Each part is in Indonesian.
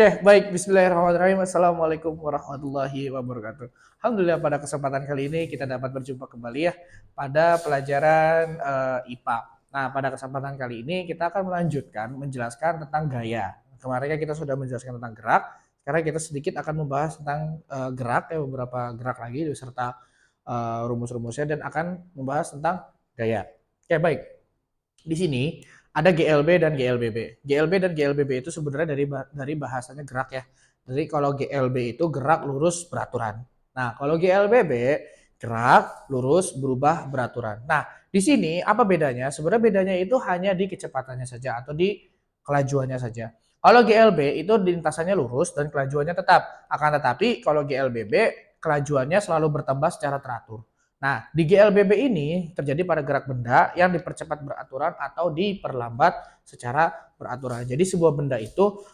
Oke, baik. Bismillahirrahmanirrahim. Assalamualaikum warahmatullahi wabarakatuh. Alhamdulillah pada kesempatan kali ini kita dapat berjumpa kembali ya pada pelajaran IPA. Nah, pada kesempatan kali ini kita akan melanjutkan menjelaskan tentang gaya. Kemarin kan kita sudah menjelaskan tentang gerak. Sekarang kita sedikit akan membahas tentang gerak ya, beberapa gerak lagi beserta rumus-rumusnya dan akan membahas tentang gaya. Oke, baik. Di sini ada GLB dan GLBB. GLB dan GLBB itu sebenarnya dari bahasanya gerak ya. Jadi kalau GLB itu gerak lurus beraturan. Nah, kalau GLBB gerak lurus berubah beraturan. Nah, di sini apa bedanya? Sebenarnya bedanya itu hanya di kecepatannya saja atau di kelajuannya saja. Kalau GLB itu lintasannya lurus dan kelajuannya tetap. Akan tetapi kalau GLBB kelajuannya selalu bertambah secara teratur. Nah, di GLBB ini terjadi pada gerak benda yang dipercepat beraturan atau diperlambat secara beraturan. Jadi sebuah benda itu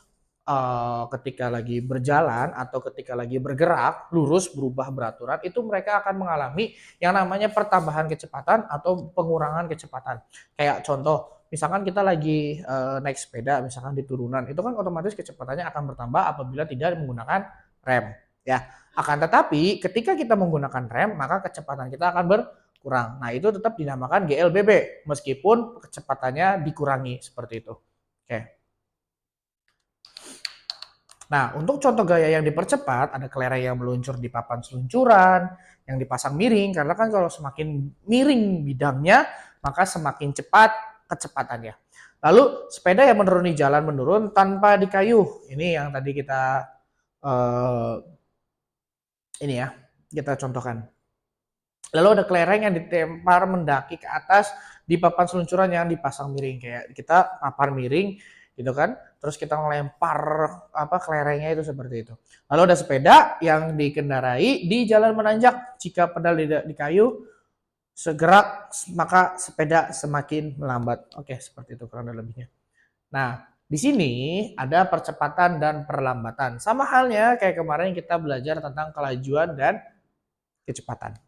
ketika lagi berjalan atau ketika lagi bergerak lurus berubah beraturan itu mereka akan mengalami yang namanya pertambahan kecepatan atau pengurangan kecepatan. Kayak contoh, misalkan kita lagi naik sepeda misalkan di turunan, itu kan otomatis kecepatannya akan bertambah apabila tidak menggunakan rem ya. Akan tetapi ketika kita menggunakan rem maka kecepatan kita akan berkurang. Nah, itu tetap dinamakan GLBB meskipun kecepatannya dikurangi seperti itu. Oke. Nah, untuk contoh gaya yang dipercepat, ada kelereng yang meluncur di papan seluncuran, yang dipasang miring, karena kan kalau semakin miring bidangnya, maka semakin cepat kecepatannya. Lalu, sepeda yang menuruni jalan menurun tanpa dikayuh. Ini yang tadi kita ini ya, kita contohkan. Lalu ada kelereng yang ditempar mendaki ke atas di papan seluncuran yang dipasang miring. Kayak kita papar miring gitu kan, terus kita melempar kelerengnya itu seperti itu. Lalu ada sepeda yang dikendarai di jalan menanjak. Jika pedal tidak dikayu, segerak maka sepeda semakin melambat. Oke, seperti itu kurang lebihnya. Nah, di sini ada percepatan dan perlambatan. Sama halnya kayak kemarin kita belajar tentang kelajuan dan kecepatan.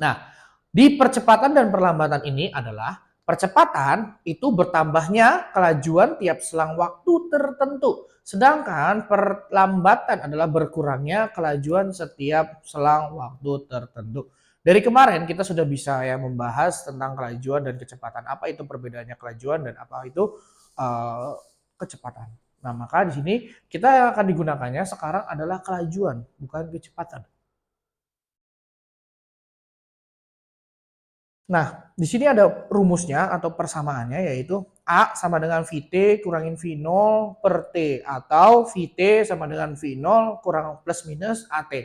Nah, di percepatan dan perlambatan ini adalah percepatan itu bertambahnya kelajuan tiap selang waktu tertentu. Sedangkan perlambatan adalah berkurangnya kelajuan setiap selang waktu tertentu. Dari kemarin kita sudah bisa ya membahas tentang kelajuan dan kecepatan. Apa itu perbedaannya kelajuan dan apa itu kecepatan. Nah, maka di sini kita akan digunakannya sekarang adalah kelajuan, bukan kecepatan. Nah, di sini ada rumusnya atau persamaannya yaitu A sama dengan VT kurangin V0 per T atau VT sama dengan V0 kurang plus minus AT.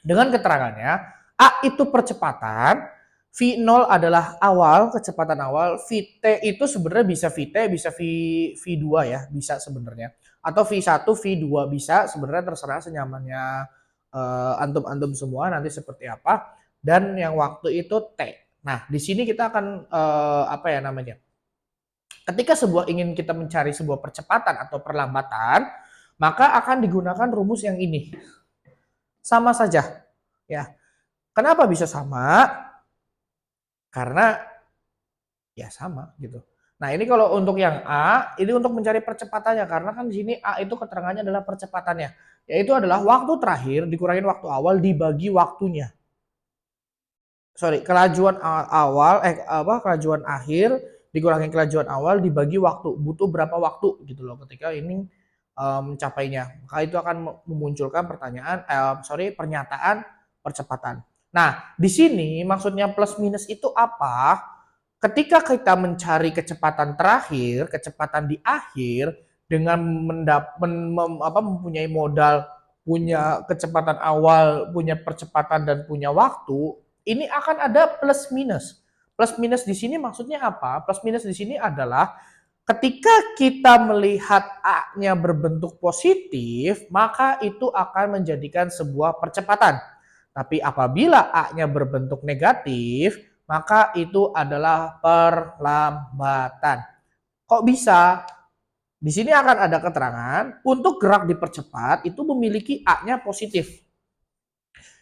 Dengan keterangannya, A itu percepatan, V0 adalah awal, kecepatan awal, VT itu sebenarnya bisa VT, bisa V2 ya, bisa sebenarnya. Atau V1, V2 bisa, sebenarnya terserah senyamannya antum-antum semua nanti seperti apa. Dan yang waktu itu T. Nah, di sini kita akan ketika ingin kita mencari sebuah percepatan atau perlambatan, maka akan digunakan rumus yang ini. Sama saja, ya. Kenapa bisa sama? Karena ya sama gitu. Nah, ini kalau untuk yang A, ini untuk mencari percepatannya karena kan di sini A itu keterangannya adalah percepatannya, yaitu adalah waktu terakhir dikurangin waktu awal dibagi waktunya. Kelajuan awal kelajuan akhir dikurangi kelajuan awal dibagi waktu. Butuh berapa waktu gitu loh ketika ini mencapainya. Maka itu akan memunculkan pernyataan percepatan. Nah, di sini maksudnya plus minus itu apa? Ketika kita mencari kecepatan terakhir, kecepatan di akhir dengan mempunyai modal, punya kecepatan awal, punya percepatan dan punya waktu, ini akan ada plus minus. Plus minus di sini maksudnya apa? Plus minus di sini adalah ketika kita melihat A-nya berbentuk positif, maka itu akan menjadikan sebuah percepatan. Tapi apabila A-nya berbentuk negatif, maka itu adalah perlambatan. Kok bisa? Di sini akan ada keterangan untuk gerak dipercepat itu memiliki A-nya positif.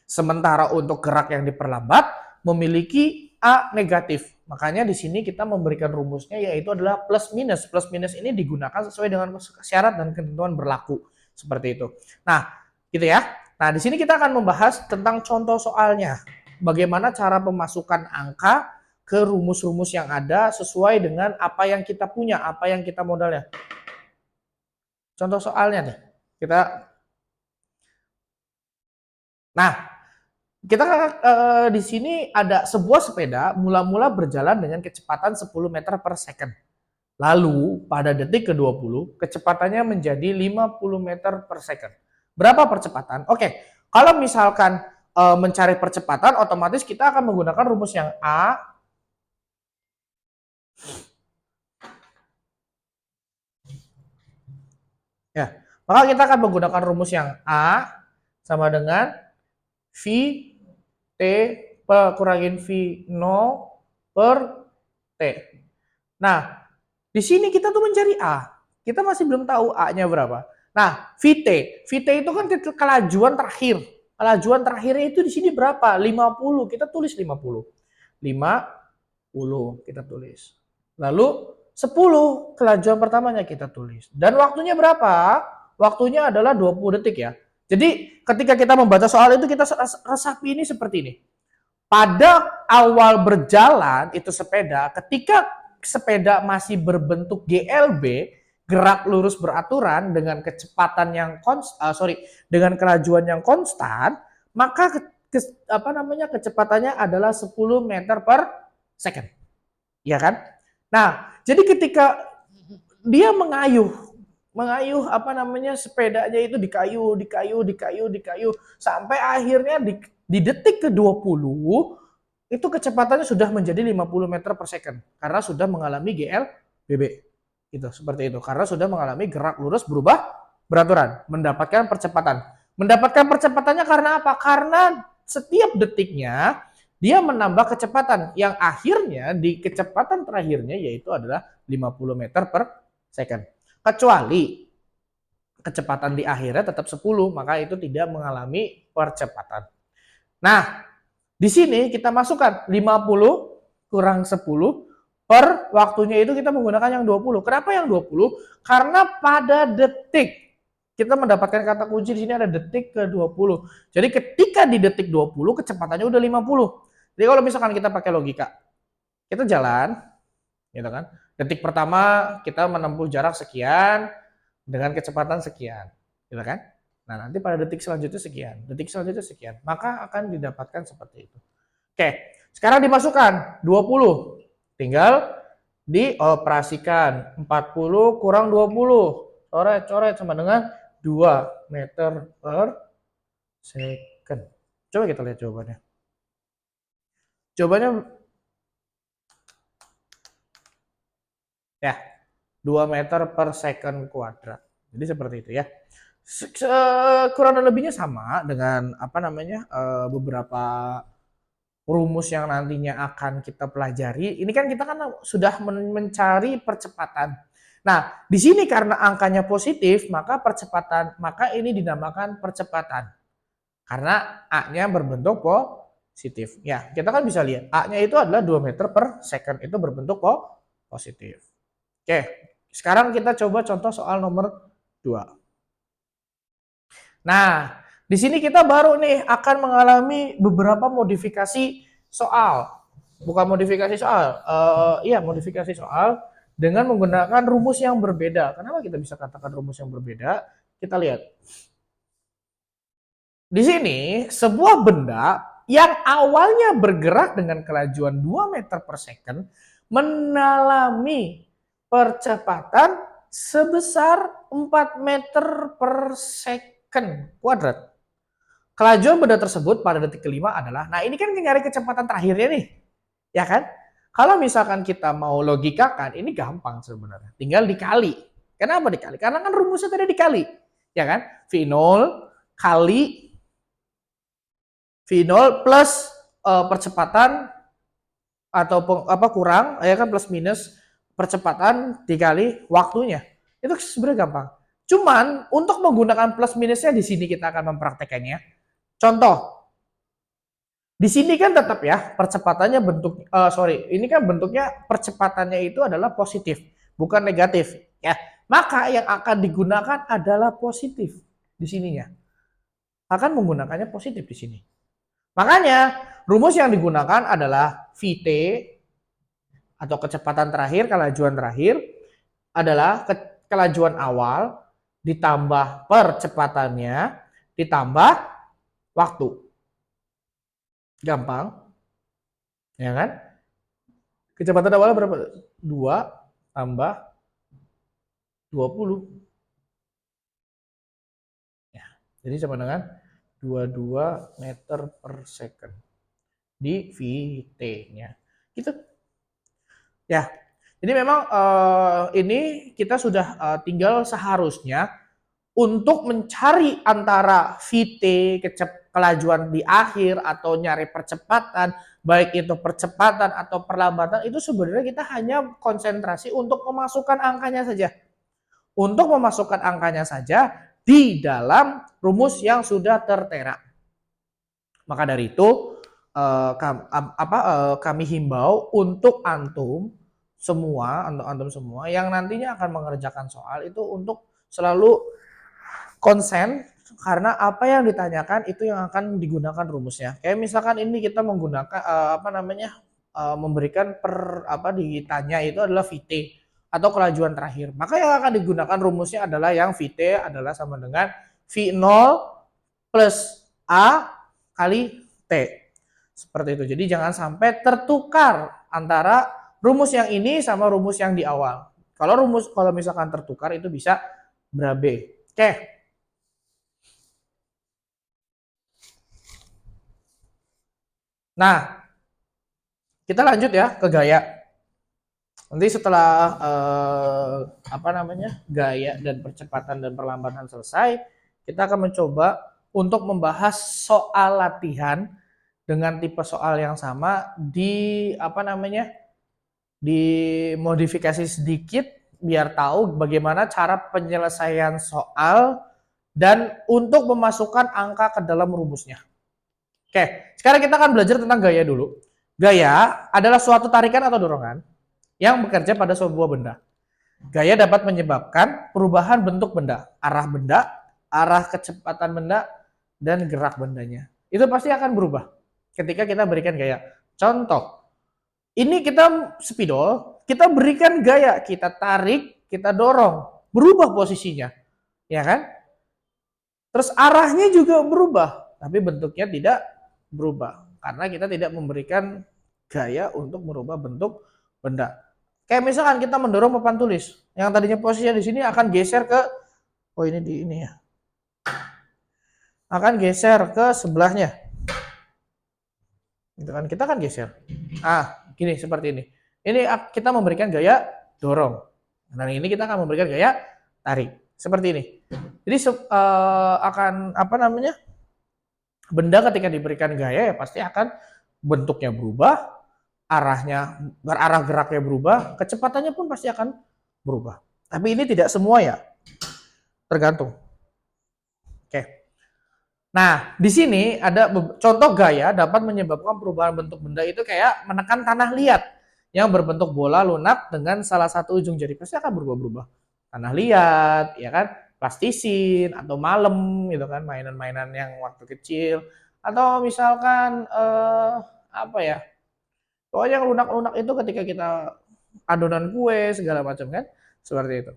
Sementara untuk gerak yang diperlambat memiliki A negatif. Makanya di sini kita memberikan rumusnya yaitu adalah plus minus. Plus minus ini digunakan sesuai dengan syarat dan ketentuan berlaku. Seperti itu. Nah, gitu ya. Nah, di sini kita akan membahas tentang contoh soalnya. Bagaimana cara pemasukan angka ke rumus-rumus yang ada sesuai dengan apa yang kita punya, apa yang kita modalnya. Contoh soalnya nih. Nah, kita di sini ada sebuah sepeda mula-mula berjalan dengan kecepatan 10 meter per second. Lalu pada detik ke-20 kecepatannya menjadi 50 meter per second. Berapa percepatan? Oke, kalau misalkan mencari percepatan otomatis kita akan menggunakan rumus yang A ya. Maka kita akan menggunakan rumus yang A sama dengan V T kurangin V0 per T. Nah, di sini kita tuh mencari A. Kita masih belum tahu A-nya berapa. Nah, VT itu kan kelajuan terakhir. Kelajuan terakhirnya itu di sini berapa? 50. Kita tulis 50. 50 kita tulis. Lalu 10 kelajuan pertamanya kita tulis. Dan waktunya berapa? Waktunya adalah 20 detik ya. Jadi ketika kita membaca soal itu kita resapi ini seperti ini. Pada awal berjalan itu sepeda, ketika sepeda masih berbentuk GLB, gerak lurus beraturan dengan kecepatan yang dengan kelajuan yang konstan, maka kecepatannya adalah 10 meter per second. Ya kan? Nah, jadi ketika dia mengayuh sepedanya itu dikayu sampai akhirnya di detik ke-20 itu kecepatannya sudah menjadi 50 meter per second karena sudah mengalami GLBB. Itu seperti itu. Karena sudah mengalami gerak lurus berubah beraturan, mendapatkan percepatan. Mendapatkan percepatannya karena apa? Karena setiap detiknya dia menambah kecepatan yang akhirnya di kecepatan terakhirnya yaitu adalah 50 meter per second. Kecuali kecepatan di akhirnya tetap 10, maka itu tidak mengalami percepatan. Nah, di sini kita masukkan 50 kurang 10 per waktunya itu kita menggunakan yang 20. Kenapa yang 20? Karena pada detik kita mendapatkan kata kunci di sini ada detik ke-20. Jadi ketika di detik 20 kecepatannya udah 50. Jadi kalau misalkan kita pakai logika, kita jalan, gitu kan? Detik pertama kita menempuh jarak sekian dengan kecepatan sekian, gitu kan? Nah, nanti pada detik selanjutnya sekian, maka akan didapatkan seperti itu. Oke, sekarang dimasukkan 20. Tinggal dioperasikan 40 kurang 20. Coret sama dengan 2 meter per second. Coba kita lihat jawabannya. Jawabannya ya 2 meter per second kuadrat. Jadi seperti itu ya. Kurang lebihnya sama dengan beberapa rumus yang nantinya akan kita pelajari. Ini kan kita sudah mencari percepatan. Nah, di sini karena angkanya positif, maka ini dinamakan percepatan. Karena A-nya berbentuk positif. Ya, kita kan bisa lihat A-nya itu adalah 2 meter per second, itu berbentuk positif. Oke, sekarang kita coba contoh soal nomor 2. Nah, di sini kita baru nih akan mengalami beberapa modifikasi soal. Bukan modifikasi soal, modifikasi soal dengan menggunakan rumus yang berbeda. Kenapa kita bisa katakan rumus yang berbeda? Kita lihat. Di sini sebuah benda yang awalnya bergerak dengan kelajuan 2 meter per second mengalami percepatan sebesar 4 meter per second kuadrat. Kelajuan benda tersebut pada detik kelima adalah, nah ini kan nyari kecepatan terakhirnya nih, ya kan? Kalau misalkan kita mau logikakan, ini gampang sebenarnya, tinggal dikali. Kenapa dikali? Karena kan rumusnya tadi dikali, ya kan? V0 kali V0 plus percepatan atau kurang, ya kan, plus minus percepatan dikali waktunya. Itu sebenarnya gampang. Cuman untuk menggunakan plus minusnya di sini kita akan mempraktekannya. Contoh, Di sini kan tetap ya percepatannya bentuk ini kan bentuknya percepatannya itu adalah positif, bukan negatif ya. Maka yang akan digunakan adalah positif di sininya. Akan menggunakannya positif di sini. Makanya rumus yang digunakan adalah Vt atau kecepatan terakhir, kelajuan terakhir adalah kelajuan awal ditambah percepatannya ditambah waktu. Gampang, ya kan? Kecepatan awalnya berapa? 2 tambah 20. Ya, jadi sama dengan 22 meter per second di Vt-nya. Gitu. Ya, jadi memang ini kita sudah tinggal seharusnya untuk mencari antara Vt kelajuan di akhir atau nyari percepatan, baik itu percepatan atau perlambatan, itu sebenarnya kita hanya konsentrasi untuk memasukkan angkanya saja. Untuk memasukkan angkanya saja di dalam rumus yang sudah tertera. Maka dari itu kami himbau untuk antum semua yang nantinya akan mengerjakan soal itu untuk selalu konsen, karena apa yang ditanyakan itu yang akan digunakan rumusnya. Kayak misalkan ini kita menggunakan memberikan ditanya itu adalah Vt atau kelajuan terakhir. Maka yang akan digunakan rumusnya adalah yang Vt adalah sama dengan V0 plus A kali T. Seperti itu. Jadi jangan sampai tertukar antara rumus yang ini sama rumus yang di awal. Kalau misalkan tertukar itu bisa berabe. Oke. Nah, kita lanjut ya ke gaya. Nanti setelah gaya dan percepatan dan perlambatan selesai, kita akan mencoba untuk membahas soal latihan dengan tipe soal yang sama dimodifikasi sedikit biar tahu bagaimana cara penyelesaian soal dan untuk memasukkan angka ke dalam rumusnya. Oke, sekarang kita akan belajar tentang gaya dulu. Gaya adalah suatu tarikan atau dorongan yang bekerja pada sebuah benda. Gaya dapat menyebabkan perubahan bentuk benda, arah kecepatan benda, dan gerak bendanya. Itu pasti akan berubah ketika kita berikan gaya. Contoh, ini kita spidol, kita berikan gaya, kita tarik, kita dorong, berubah posisinya, ya kan? Terus arahnya juga berubah, tapi bentuknya tidak berubah karena kita tidak memberikan gaya untuk merubah bentuk benda. Kayak misalkan kita mendorong papan tulis, yang tadinya posisinya di sini akan geser ke akan geser ke sebelahnya. Gitu kan, kita kan geser. Gini seperti ini. Ini kita memberikan gaya dorong. Nah, ini kita akan memberikan gaya tarik. Seperti ini. Jadi benda ketika diberikan gaya ya pasti akan bentuknya berubah, arah geraknya berubah, kecepatannya pun pasti akan berubah. Tapi ini tidak semua ya, tergantung. Oke. Nah, di sini ada contoh gaya dapat menyebabkan perubahan bentuk benda itu kayak menekan tanah liat yang berbentuk bola lunak dengan salah satu ujung jari, pasti akan berubah-ubah. Tanah liat, ya kan? Plastisin atau malem gitu kan, mainan-mainan yang waktu kecil, atau misalkan pokoknya yang lunak-lunak itu ketika kita adonan kue segala macam kan, seperti itu.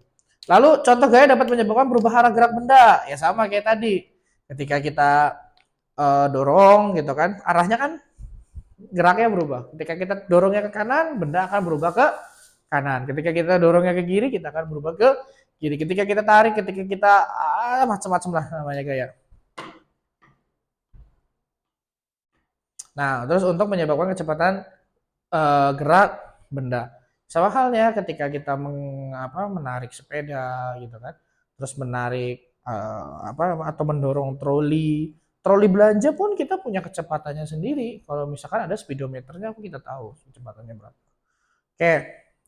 Lalu contoh gaya dapat menyebabkan perubahan arah gerak benda, ya sama kayak tadi. Ketika kita dorong gitu kan, arahnya kan geraknya berubah. Ketika kita dorongnya ke kanan, benda akan berubah ke kanan. Ketika kita dorongnya ke kiri, kita akan berubah ke kiri. Ketika kita tarik, ketika kita macam-macam lah namanya gaya. Nah, terus untuk menyebabkan kecepatan gerak benda. Sama halnya ketika kita menarik sepeda gitu kan. Terus menarik atau mendorong troli belanja pun kita punya kecepatannya sendiri. Kalau misalkan ada speedometernya kita tahu kecepatannya berapa. Oke,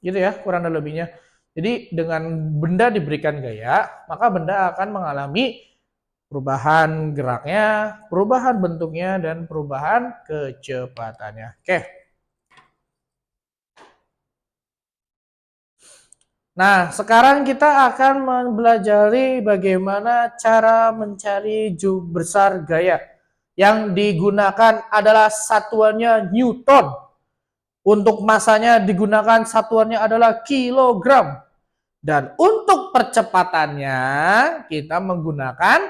gitu ya kurang lebihnya. Jadi dengan benda diberikan gaya, maka benda akan mengalami perubahan geraknya, perubahan bentuknya, dan perubahan kecepatannya. Oke. Nah, sekarang kita akan mempelajari bagaimana cara mencari jumlah besar gaya. Yang digunakan adalah satuannya Newton. Untuk masanya digunakan satuannya adalah kilogram. Dan untuk percepatannya kita menggunakan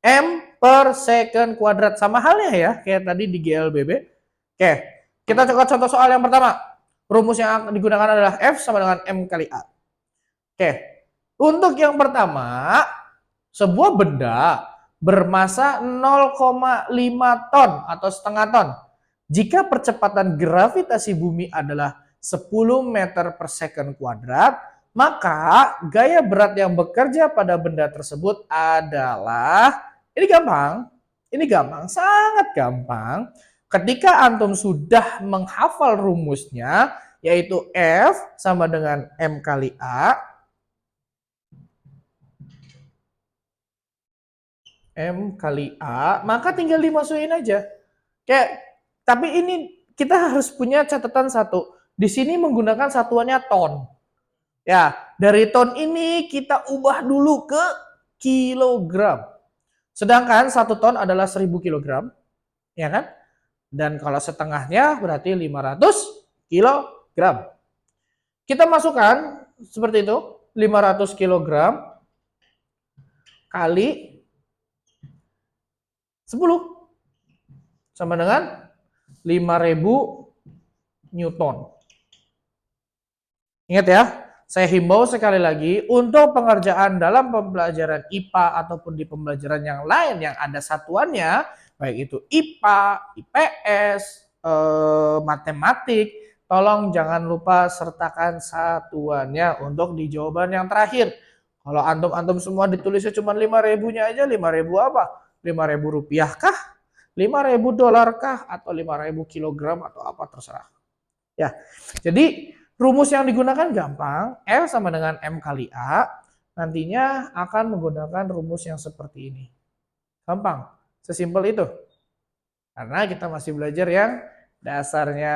M per second kuadrat. Sama halnya ya, kayak tadi di GLBB. Oke, kita coba contoh soal yang pertama. Rumus yang digunakan adalah F sama dengan M kali A. Oke, untuk yang pertama, sebuah benda bermasa 0,5 ton atau setengah ton. Jika percepatan gravitasi bumi adalah 10 meter per second kuadrat, maka gaya berat yang bekerja pada benda tersebut adalah, ini gampang, sangat gampang. Ketika antum sudah menghafal rumusnya, yaitu F sama dengan M kali A, M kali A, maka tinggal dimasukin aja. Tapi ini kita harus punya catatan satu. Di sini menggunakan satuannya ton. Ya, dari ton ini kita ubah dulu ke kilogram. Sedangkan 1 ton adalah 1000 kilogram, ya kan? Dan kalau setengahnya berarti 500 kilogram. Kita masukkan seperti itu, 500 kilogram kali 10 sama dengan 5000 Newton. Ingat ya, saya himbau sekali lagi untuk pengerjaan dalam pembelajaran IPA ataupun di pembelajaran yang lain yang ada satuannya, baik itu IPA, IPS, matematik, tolong jangan lupa sertakan satuannya untuk di jawaban yang terakhir. Kalau antum semua ditulisnya cuma 5.000-nya aja, 5.000 apa? 5.000 rupiah kah? 5.000 dolar kah? Atau 5.000 kilogram atau apa terserah. Ya, jadi rumus yang digunakan gampang, L sama dengan M kali A, nantinya akan menggunakan rumus yang seperti ini. Gampang, sesimpel itu. Karena kita masih belajar yang dasarnya.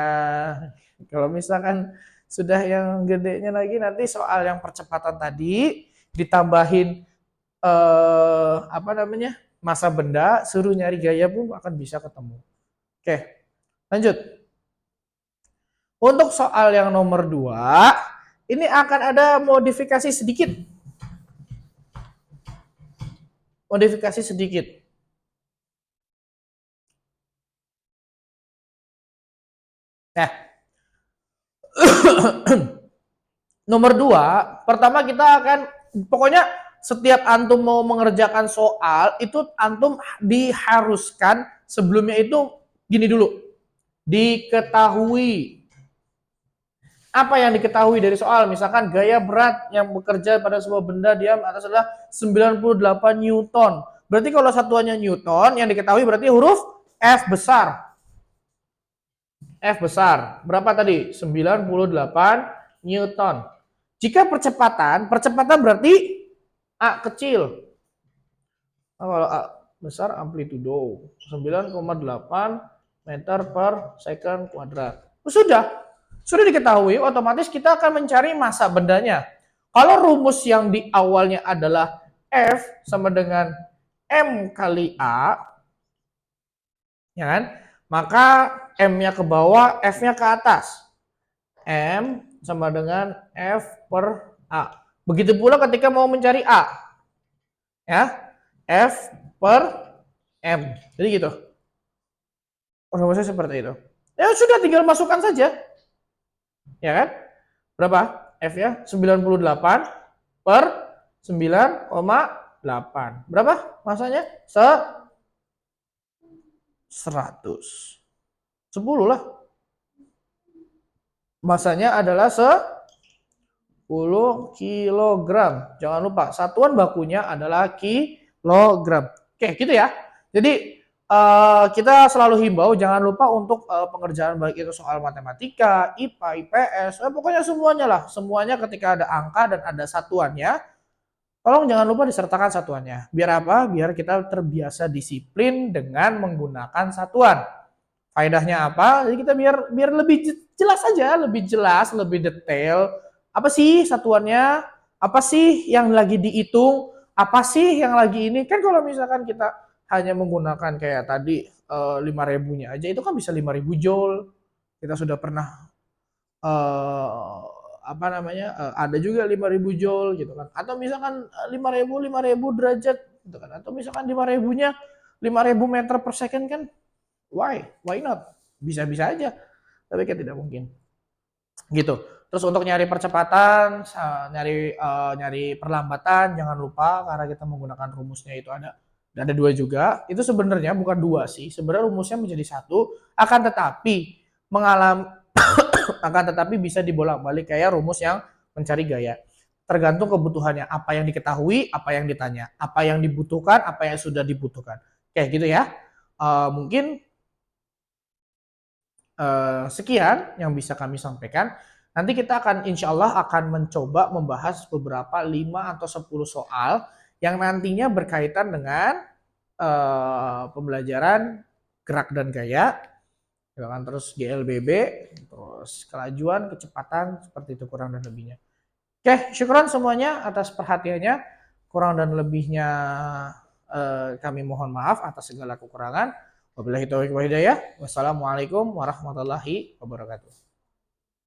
Kalau misalkan sudah yang gedenya lagi, nanti soal yang percepatan tadi ditambahin masa benda, suruh nyari gaya pun akan bisa ketemu. Oke, lanjut. Untuk soal yang nomor 2, ini akan ada modifikasi sedikit. Modifikasi sedikit. Nah, nomor 2, pertama kita akan, pokoknya setiap antum mau mengerjakan soal, itu antum diharuskan sebelumnya itu gini dulu. Diketahui. Apa yang diketahui dari soal? Misalkan gaya berat yang bekerja pada sebuah benda diam atas adalah 98 Newton. Berarti kalau satuannya Newton, yang diketahui berarti huruf F besar. F besar. Berapa tadi? 98 Newton. Jika percepatan berarti A kecil. Nah, kalau A besar amplitudo 9,8 meter per second kuadrat. Sudah diketahui, otomatis kita akan mencari massa bendanya. Kalau rumus yang di awalnya adalah F sama dengan M kali A, ya kan? Maka M-nya ke bawah, F-nya ke atas. M sama dengan F per A. Begitu pula ketika mau mencari A. Ya, F per M. Jadi gitu. Rumusnya seperti itu. Ya sudah, tinggal masukkan saja. Ya kan? Berapa? F-nya 98 per 9,8. Berapa masanya? 100. 10 lah. Masanya adalah 10 kilogram. Jangan lupa, satuan bakunya adalah kilogram. Oke, gitu ya. Jadi kita selalu himbau jangan lupa untuk pengerjaan baik itu soal matematika, IPA, IPS, pokoknya semuanya lah. Semuanya ketika ada angka dan ada satuannya, Tolong jangan lupa disertakan satuannya. Biar apa? Biar kita terbiasa disiplin dengan menggunakan satuan. Faedahnya apa? Jadi kita biar biar lebih jelas aja, lebih jelas, lebih detail. Apa sih satuannya? Apa sih yang lagi dihitung? Apa sih yang lagi ini? Kan kalau misalkan kita hanya menggunakan kayak tadi 5.000-nya aja itu kan bisa 5.000 joule. Kita sudah pernah apa namanya, ada juga 5.000 joule gitu kan, atau misalkan 5.000 derajat gitu kan, atau misalkan 5.000-nya 5.000 meter per second kan, why not, bisa-bisa aja, tapi kan tidak mungkin gitu. Terus untuk nyari percepatan, nyari perlambatan, jangan lupa karena kita menggunakan rumusnya itu ada dua juga. Itu sebenarnya bukan dua sih, sebenarnya rumusnya menjadi satu, akan tetapi mengalami akan tetapi bisa dibolak-balik kayak rumus yang mencari gaya. Tergantung kebutuhannya, apa yang diketahui, apa yang ditanya, apa yang dibutuhkan, apa yang sudah dibutuhkan. Kayak gitu ya. Mungkin sekian yang bisa kami sampaikan. Nanti kita akan insya Allah akan mencoba membahas beberapa 5 atau 10 soal yang nantinya berkaitan dengan pembelajaran gerak dan gaya, gitu kan, terus GLBB, terus kelajuan, kecepatan, seperti itu kurang dan lebihnya. Oke, syukuran semuanya atas perhatiannya. Kurang dan lebihnya kami mohon maaf atas segala kekurangan. Wabillahi taufiq wal hidayah. Wassalamualaikum warahmatullahi wabarakatuh.